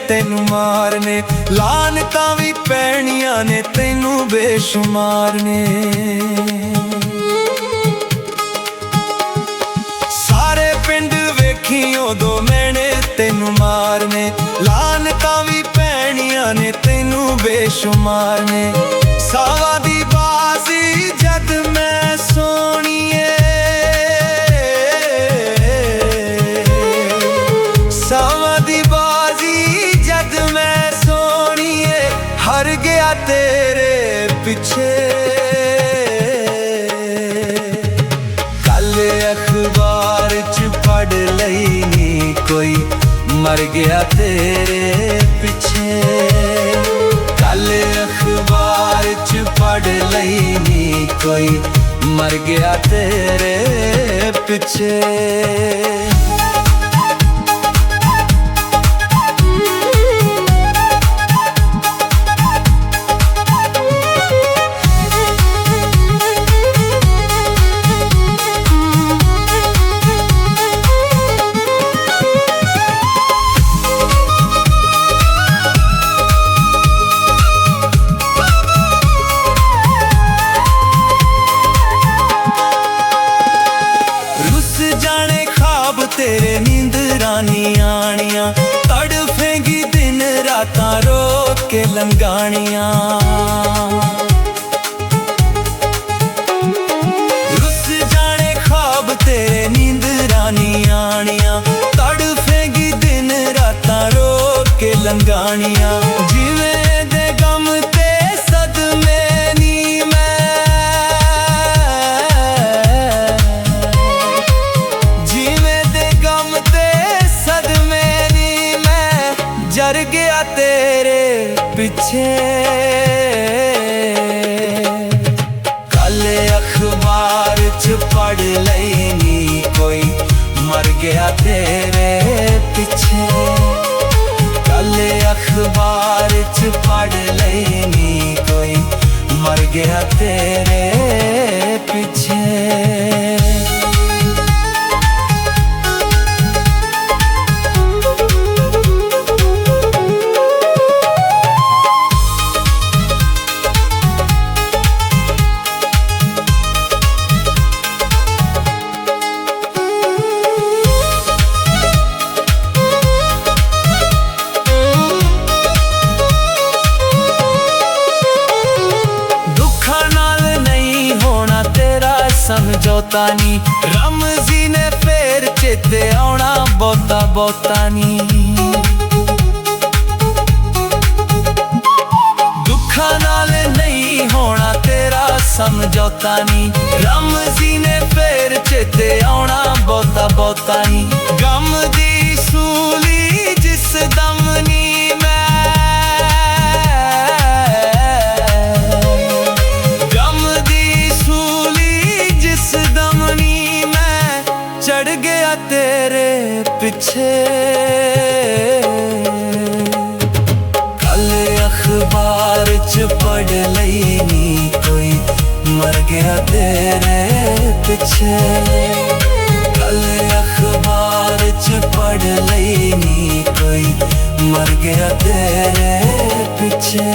ਤੈਨੂੰ ਮਾਰਨੇ, ਲਾਨਤਾਂ ਵੀ ਪੈਣੀਆਂ ਨੇ ਤੈਨੂੰ ਬੇਸ਼ੁਮਾਰ ਨੇ। ਸਾਰੇ ਪਿੰਡ ਵੇਖੀ ਉਦੋਂ ਮੈਨੇ ਤੈਨੂੰ ਮਾਰਨੇ, ਲਾਨਤਾਂ ਵੀ ਪੈਣੀਆਂ ਨੇ ਤੈਨੂੰ ਬੇਸ਼ੁਮਾਰ ਨੇ। ਸਾਵਾਂ ਦੀ ਬਾਜ਼ੀ ਜਦ ਮੈਂ ਸੋਹਣੀਏ, ਸਾਵਾਂ ਦੀ ਬਾਜ਼ੀ ਜਦ ਮੈਂ ਸੋਹਣੀਏ, ਹਾਰ ਗਿਆ ਤੇਰੇ ਪਿੱਛੇ। ਕੱਲ ਅਖਬਾਰ ਚ ਪੜ੍ਹ ਲਈ ਨੀ ਕੋਈ ਮਰ ਗਿਆ ਤੇਰੇ ਪਿੱਛੇ। ਕੱਲ ਅਖਬਾਰ ਚ ਪੜ੍ਹ ਲਈ ਨੀ ਕੋਈ ਮਰ ਗਿਆ ਤੇਰੇ ਪਿੱਛੇ। तेरे नींदरां नी आनियां, तड़फेंगी दिन रातां रो के लंघानियां। रुस जाने ख्वाब तेरे नींदरां नी आनियां, तड़फेंगी दिन रातां रो के लंघानियां। जिवें दे गम ते सदमे नी जर गया तेरे पीछे। कल अखबार च पढ़ लई नी कोई मर गया तेरे पीछे। कल अखबार च पढ़ लई नी कोई मर गया तेरे पीछे। समझौता नी रमजी ने फेर चेते आना बहुता बहुता नी। दुखा नाल नहीं होना तेरा समझौता नी, रमजी ने फेर चेते आना बहुता बहुता नी। गम दी सूली जिस दम नी चढ़ गया तेरे पीछे। कल अखबार च पढ़ लई नी कोई मर गया तेरे पीछे। कल अखबार च पढ़ लई नी कोई मर गया तेरे पीछे।